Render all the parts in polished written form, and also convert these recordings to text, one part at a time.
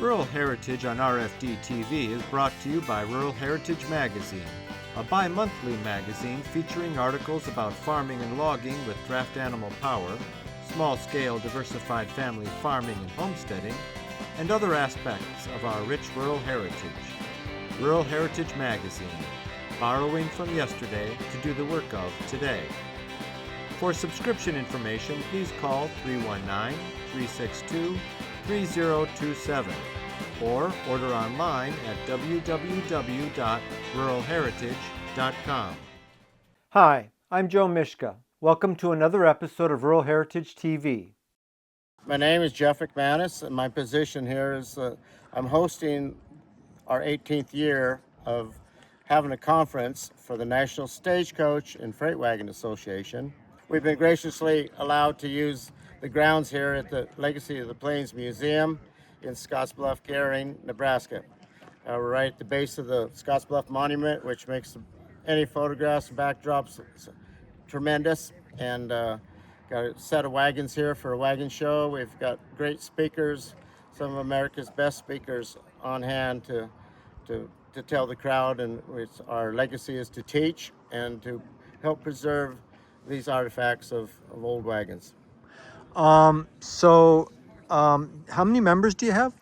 Rural Heritage on RFD TV is brought to you by Rural Heritage Magazine, a bi-monthly magazine featuring articles about farming and logging with draft animal power, small-scale diversified family farming and homesteading, and other aspects of our rich rural heritage. Rural Heritage Magazine, borrowing from yesterday to do the work of today. For subscription information, please call 319-362-3027 or order online at www.ruralheritage.com. Hi, I'm Joe Mishka. Welcome to another episode of Rural Heritage TV. My name is Jeff McManus, and my position here is I'm hosting our 18th year of having a conference for the National Stagecoach and Freight Wagon Association. We've been graciously allowed to use the grounds here at the Legacy of the Plains Museum in Scottsbluff, Gering, Nebraska. We're right at the base of the Scottsbluff Monument, which makes any photographs and backdrops tremendous. And got a set of wagons here for a wagon show. We've got great speakers, some of America's best speakers on hand to tell the crowd, and our legacy is to teach and to help preserve these artifacts of old wagons. How many members do you have?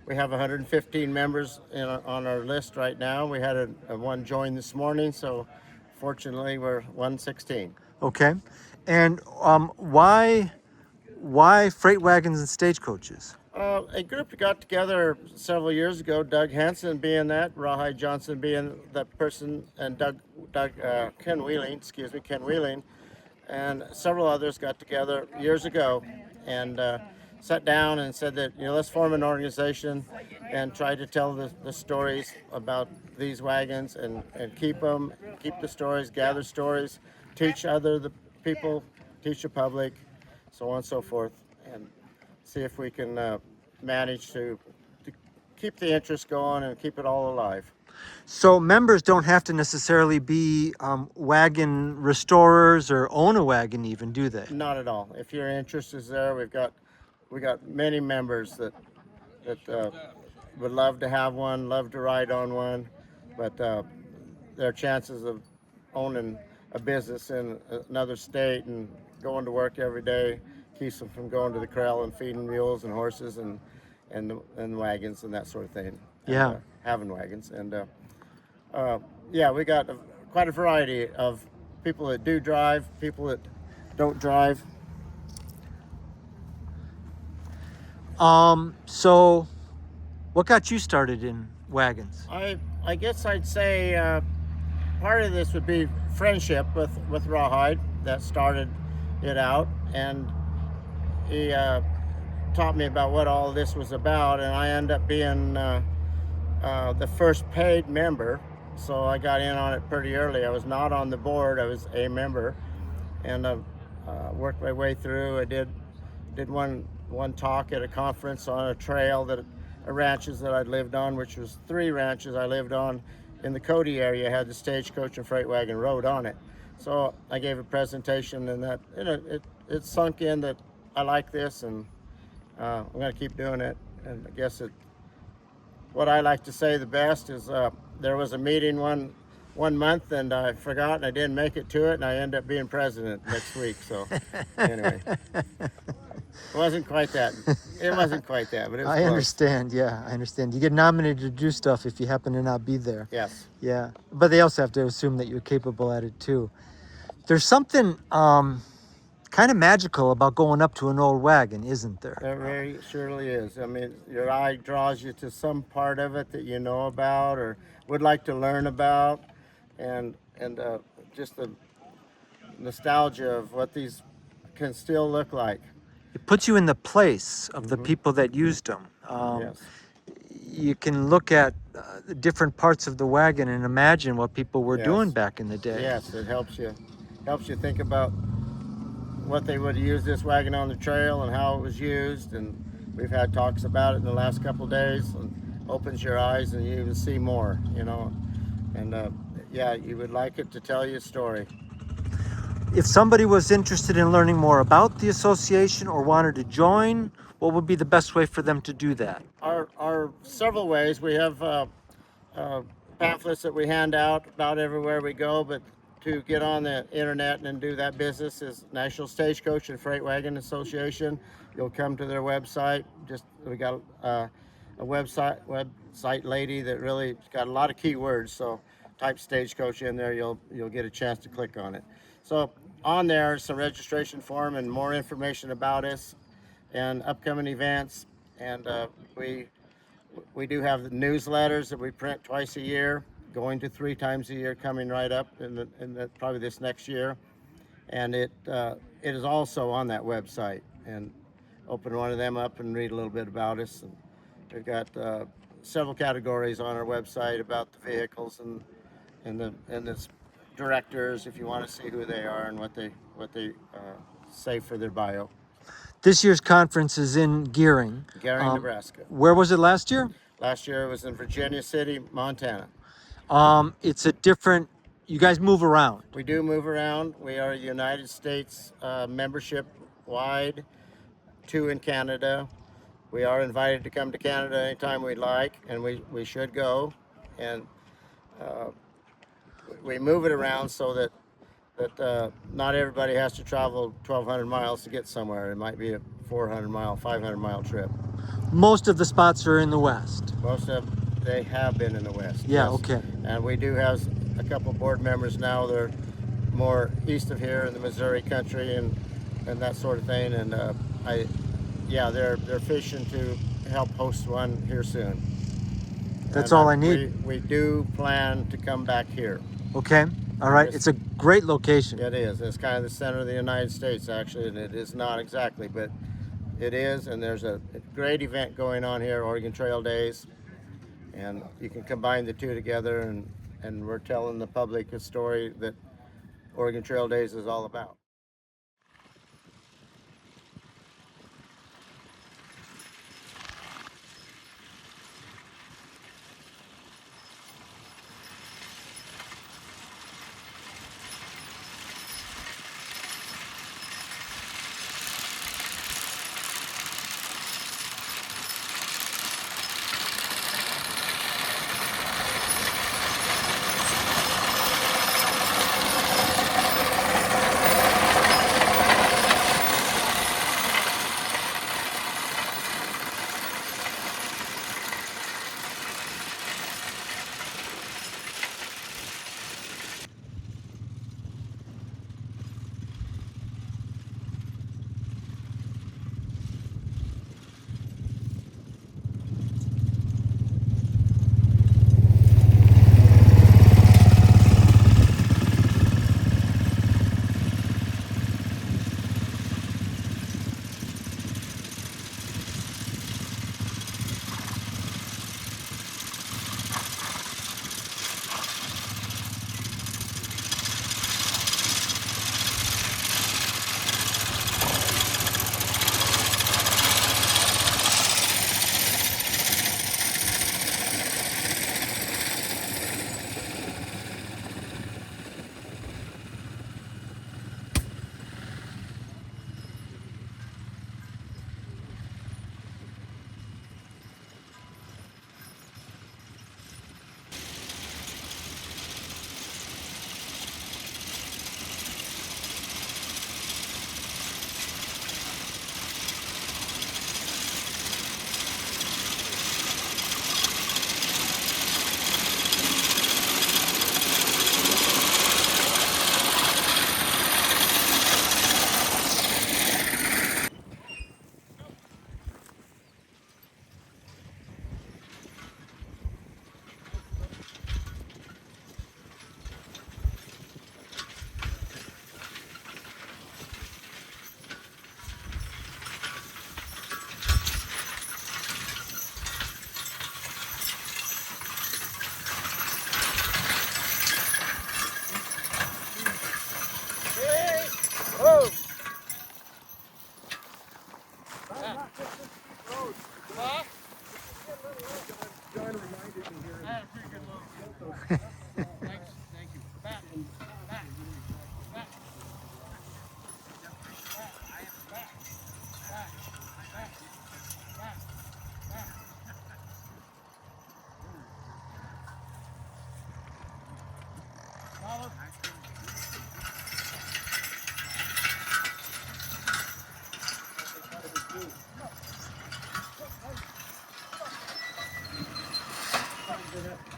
We have 115 members on our list right now. We had a one join this morning, so fortunately we're 116. Okay. And why freight wagons and stagecoaches? A group got together several years ago, Doug Hansen being that, Rawhide Johnson being that person, and Ken Wheeling, and several others got together years ago and sat down and said that, let's form an organization and try to tell the stories about these wagons and keep the stories, gather stories, teach the people, teach the public, so on and so forth, and see if we can manage to keep the interest going and keep it all alive. So members don't have to necessarily be wagon restorers or own a wagon even, do they? Not at all. If your interest is there, we got many members that would love to have one, love to ride on one, but their chances of owning a business in another state and going to work every day keeps them from going to the corral and feeding mules and horses and wagons and that sort of thing. Yeah. And, having wagons. And we got quite a variety of people that do drive, people that don't drive. So what got you started in wagons? I guess I'd say part of this would be friendship with Rawhide that started it out, and he taught me about what all this was about, and I ended up being the first paid member, so I got in on it pretty early. I was not on the board, I was a member, and worked my way through. I did one talk at a conference on a trail ranches that I'd lived on, which was 3 ranches I lived on in the Cody area, had the Stagecoach and Freight Wagon Road on it. So I gave a presentation, and that it sunk in that I like this, and I'm going to keep doing it. And I guess what I like to say the best is there was a meeting one month, and I forgot, and I didn't make it to it, and I ended up being president next week. So anyway, it wasn't quite that. It wasn't quite that, but it was I close. understand. Yeah, I understand. You get nominated to do stuff if you happen to not be there. Yes. Yeah, but they also have to assume that you're capable at it too. There's something kind of magical about going up to an old wagon, isn't there? There very surely is. I mean, your eye draws you to some part of it that you know about or would like to learn about, and just the nostalgia of what these can still look like. It puts you in the place of the people that used them. Yes. You can look at the different parts of the wagon and imagine what people were Yes. doing back in the day. Yes, it helps you think about what they would use this wagon on the trail and how it was used, and we've had talks about it in the last couple of days, and opens your eyes and you even see more, and you would like it to tell you a story. If somebody was interested in learning more about the association or wanted to join, what would be the best way for them to do that? Our for several ways. We have pamphlets that we hand out about everywhere we go, but to get on the internet and do that business is National Stagecoach and Freight Wagon Association. You'll come to their website. We got a website lady that really got a lot of keywords. So type Stagecoach in there, you'll get a chance to click on it. So on there is some registration form and more information about us and upcoming events. And we do have the newsletters that we print twice a year, going to 3 times a year, coming right up in probably this next year. And it is also on that website. And open one of them up and read a little bit about us. And we've got several categories on our website about the vehicles and the directors, if you want to see who they are and what they say for their bio. This year's conference is in Gearing, Nebraska. Where was it last year? Last year it was in Virginia City, Montana. It's a different, you guys move around. We do move around. We are a United States membership wide, 2 in Canada. We are invited to come to Canada anytime we'd like, and we should go. And we move it around so that not everybody has to travel 1,200 miles to get somewhere. It might be a 400-mile, 500-mile trip. Most of the spots are in the West. They have been in the West. Yeah, yes. okay. And we do have a couple board members now. They're more east of here in the Missouri country and that sort of thing. And they're fishing to help host one here soon. That's all I need. We do plan to come back here. Okay. All right. It's a great location. It is. It's kind of the center of the United States, actually, and it is not exactly, but it is. And there's a great event going on here, Oregon Trail Days, and you can combine the two together. And we're telling the public a story that Oregon Trail Days is all about.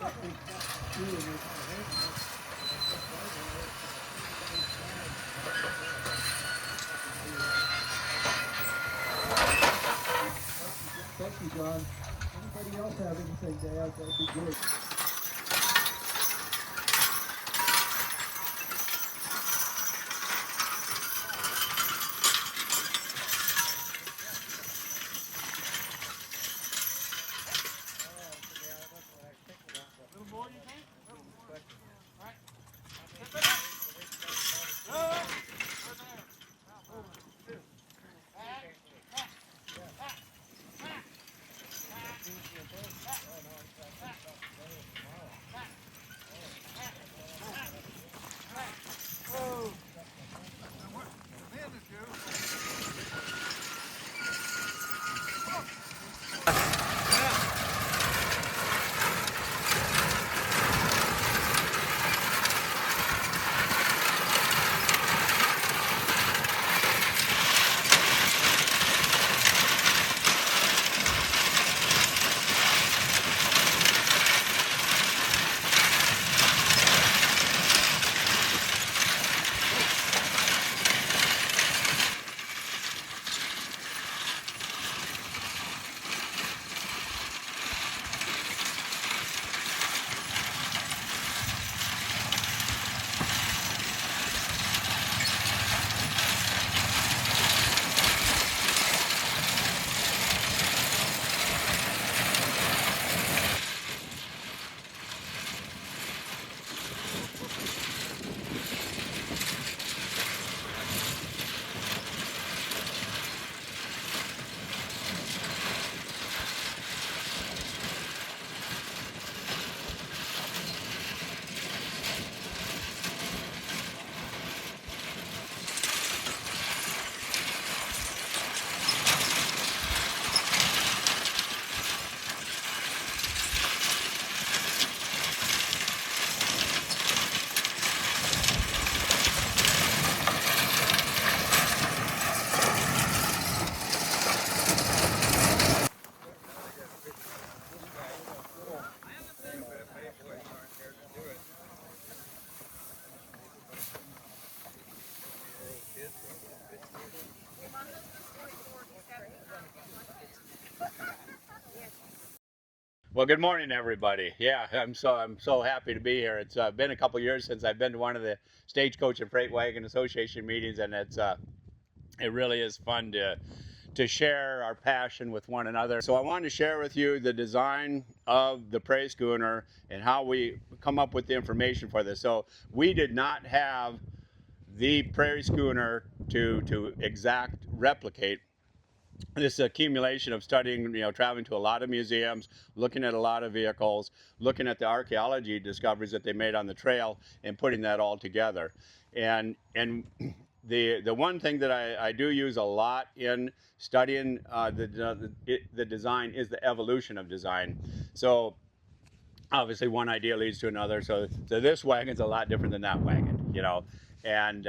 Thank you, John. Anybody else have anything to add? That'd be great. Well, good morning, everybody. Yeah, I'm so happy to be here. It's been a couple years since I've been to one of the Stagecoach and Freight Wagon Association meetings, and it really is fun to share our passion with one another. So I wanted to share with you the design of the prairie schooner and how we come up with the information for this. So we did not have the prairie schooner to exact replicate. This accumulation of studying, traveling to a lot of museums, looking at a lot of vehicles, looking at the archaeology discoveries that they made on the trail, and putting that all together. And the one thing that I do use a lot in studying the design is the evolution of design. So obviously one idea leads to another. So this wagon's a lot different than that wagon, and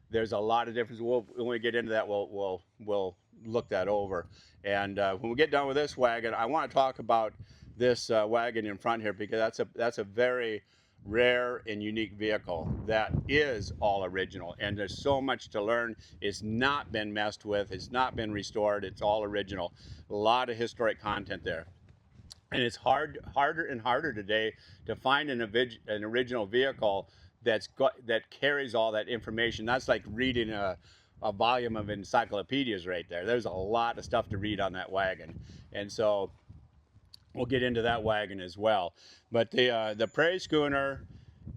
there's a lot of difference. When we get into that, we'll look that over. And when we get done with this wagon, I want to talk about this wagon in front here, because that's a very rare and unique vehicle that is all original, and there's so much to learn. It's not been messed with, it's not been restored, it's all original. A lot of historic content there. And it's harder and harder today to find an original vehicle that carries all that information. That's like reading a volume of encyclopedias right there. There's a lot of stuff to read on that wagon, and so we'll get into that wagon as well. But the prairie schooner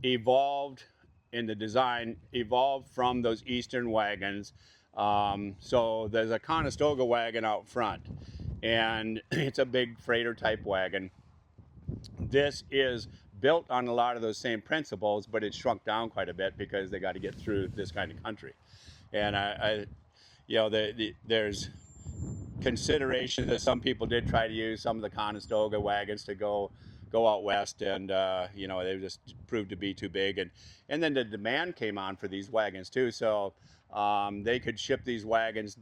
evolved in the design, evolved from those eastern wagons. So there's a Conestoga wagon out front, and it's a big freighter type wagon. This is built on a lot of those same principles, but it's shrunk down quite a bit because they got to get through this kind of country. And there's consideration that some people did try to use some of the Conestoga wagons to go out west, and they just proved to be too big. And then the demand came on for these wagons too, so they could ship these wagons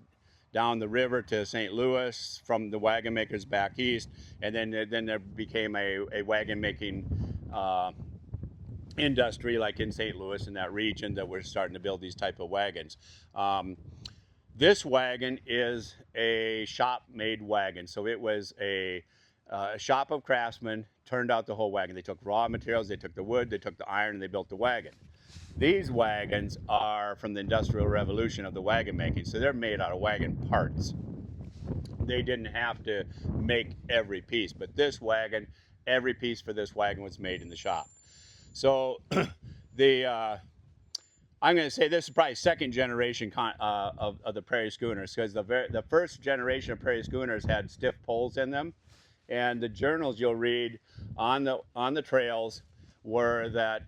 down the river to St. Louis from the wagon makers back east, and then there became a wagon making industry like in St. Louis in that region that we're starting to build these type of wagons. This wagon is a shop-made wagon, so it was a shop of craftsmen turned out the whole wagon. They took raw materials, they took the wood, they took the iron, and they built the wagon. These wagons are from the Industrial Revolution of the wagon making, so they're made out of wagon parts. They didn't have to make every piece, but this wagon, every piece for this wagon was made in the shop. So I'm going to say this is probably second generation of the Prairie Schooners, because the first generation of Prairie Schooners had stiff poles in them, and the journals you'll read on the trails were that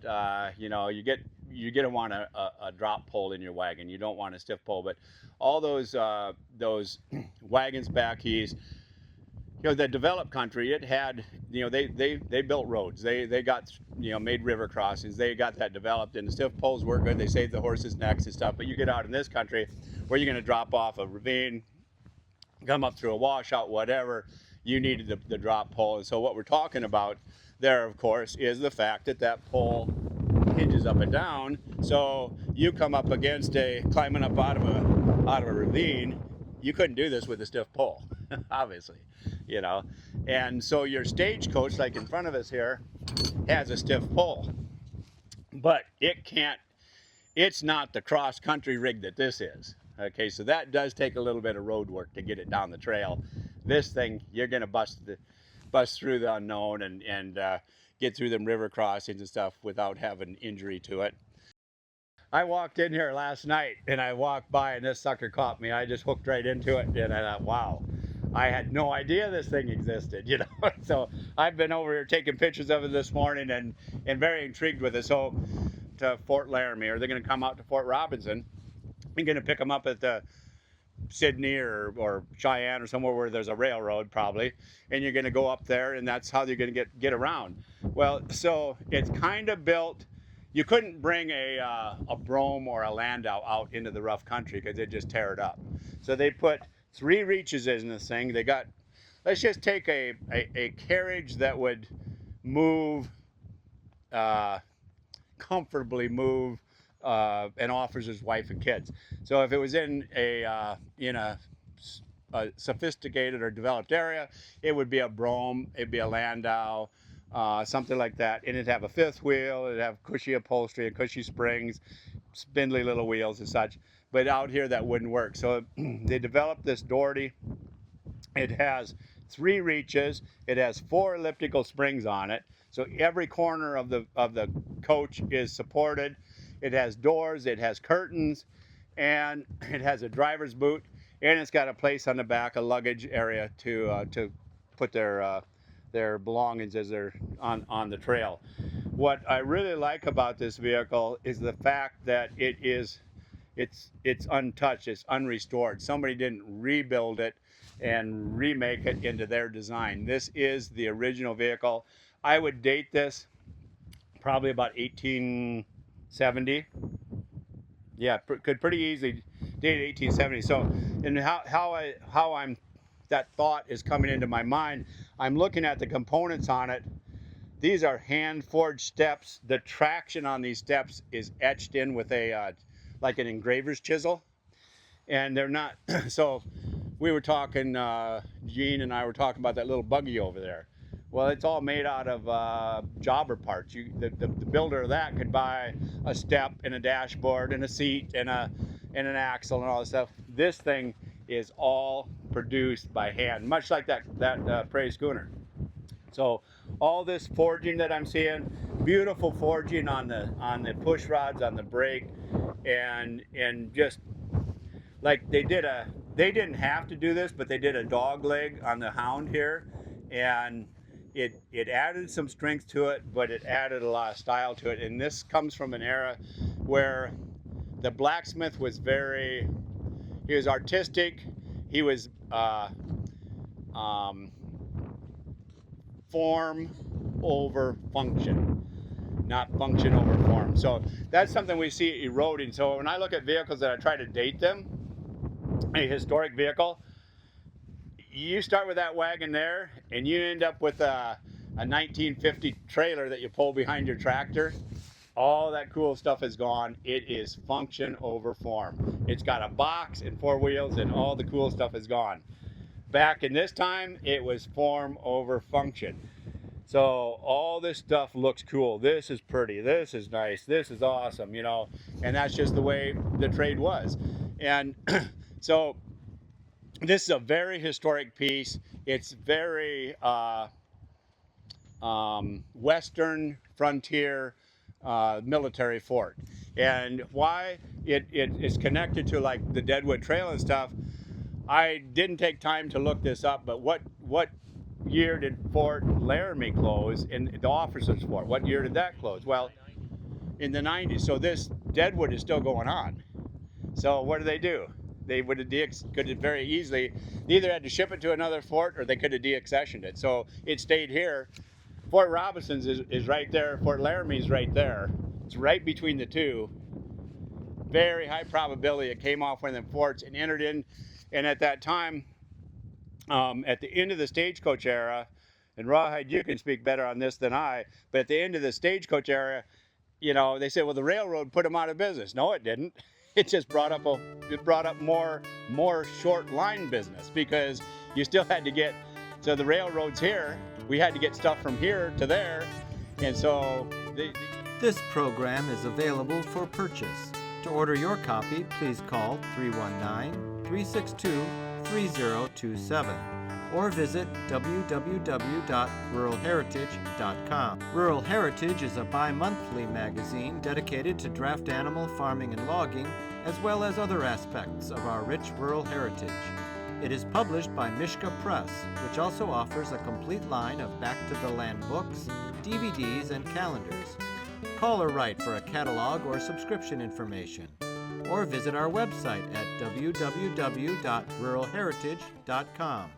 you're going to want a drop pole in your wagon. You don't want a stiff pole, but all those wagons back east, the developed country, it had, they built roads. They got, made river crossings. They got that developed, and the stiff poles were good. They saved the horses' necks and stuff. But you get out in this country where you're going to drop off a ravine, come up through a washout, whatever, you needed the drop pole. And so what we're talking about there, of course, is the fact that pole hinges up and down. So you come up against climbing up out of a ravine, you couldn't do this with a stiff pole, obviously, And so your Stagecoach, like in front of us here, has a stiff pole, but it's not the cross-country rig that this is. Okay, so that does take a little bit of road work to get it down the trail. This thing, you're gonna bust through the unknown and get through them river crossings and stuff without having injury to it. I walked in here last night and I walked by and this sucker caught me. I just hooked right into it and I thought, wow, I had no idea this thing existed, So I've been over here taking pictures of it this morning and very intrigued with it. So to Fort Laramie, or they're going to come out to Fort Robinson. I'm going to pick them up at the Sydney or Cheyenne or somewhere where there's a railroad probably, and you're going to go up there, and that's how you're going to get around. Well, so it's kind of built. You couldn't bring a brome or a landau out into the rough country because they'd just tear it up. So they put 3 reaches in this thing. They got, let's just take a carriage that would move, comfortably move an officer's wife and kids. So if it was in a sophisticated or developed area, it would be a brome, it'd be a landau, something like that, and it'd have a 5th wheel, it'd have cushy upholstery and cushy springs, spindly little wheels and such. But out here that wouldn't work. So they developed this Doherty. It has 3 reaches, it has 4 elliptical springs on it, so every corner of the coach is supported. It has doors, it has curtains, and it has a driver's boot, and it's got a place on the back, a luggage area to put their belongings as they're on the trail. What I really like about this vehicle is the fact that it's untouched, it's unrestored. Somebody didn't rebuild it and remake it into their design. This is the original vehicle. I would date this probably about 1870. Yeah, could pretty easily date 1870. So, and how I'm that thought is coming into my mind. I'm looking at the components on it. These are hand forged steps. The traction on these steps is etched in with a like an engraver's chisel, and they're not. So, we were talking. Gene and I were talking about that little buggy over there. Well, it's all made out of jobber parts. The builder of that could buy a step and a dashboard and a seat and an axle and all this stuff. This thing is all produced by hand, much like that Prairie Schooner. So all this forging that I'm seeing, beautiful forging on the push rods, on the brake, and just like they didn't have to do this, but they did a dog leg on the hound here, and it added some strength to it, but it added a lot of style to it. And this comes from an era where the blacksmith was he was artistic, he was form over function, not function over form. So that's something we see eroding. So when I look at vehicles that I try to date them, a historic vehicle, you start with that wagon there and you end up with a 1950 trailer that you pull behind your tractor. All that cool stuff is gone. It is function over form. It's got a box and 4 wheels, and all the cool stuff is gone. Back in this time, it was form over function. So all this stuff looks cool. This is pretty. This is nice. This is awesome, you know. And that's just the way the trade was. And so this is a very historic piece. It's very Western frontier military fort. And why it is connected to like the Deadwood Trail and stuff, I didn't take time to look this up, but what year did Fort Laramie close in the officers' fort? What year did that close? Well, in the 90s. So this Deadwood is still going on. So what do? They would have could have very easily, they either had to ship it to another fort or they could have deaccessioned it. So it stayed here. Fort Robinson's is right there. Fort Laramie's right there. It's right between the two. Very high probability it came off one of them forts and entered in. And at that time, at the end of the Stagecoach era, and Rawhide, you can speak better on this than I, but at the end of the Stagecoach era, you know, they said, well, the railroad put them out of business. No, it didn't. It just brought up more short line business, because you still had to get, so the railroads here, we had to get stuff from here to there, and so This program is available for purchase. To order your copy, please call 319-362-3027 or visit www.ruralheritage.com. Rural Heritage is a bi-monthly magazine dedicated to draft animal farming and logging, as well as other aspects of our rich rural heritage. It is published by Mishka Press, which also offers a complete line of Back to the Land books, DVDs, and calendars. Call or write for a catalog or subscription information, or visit our website at www.ruralheritage.com.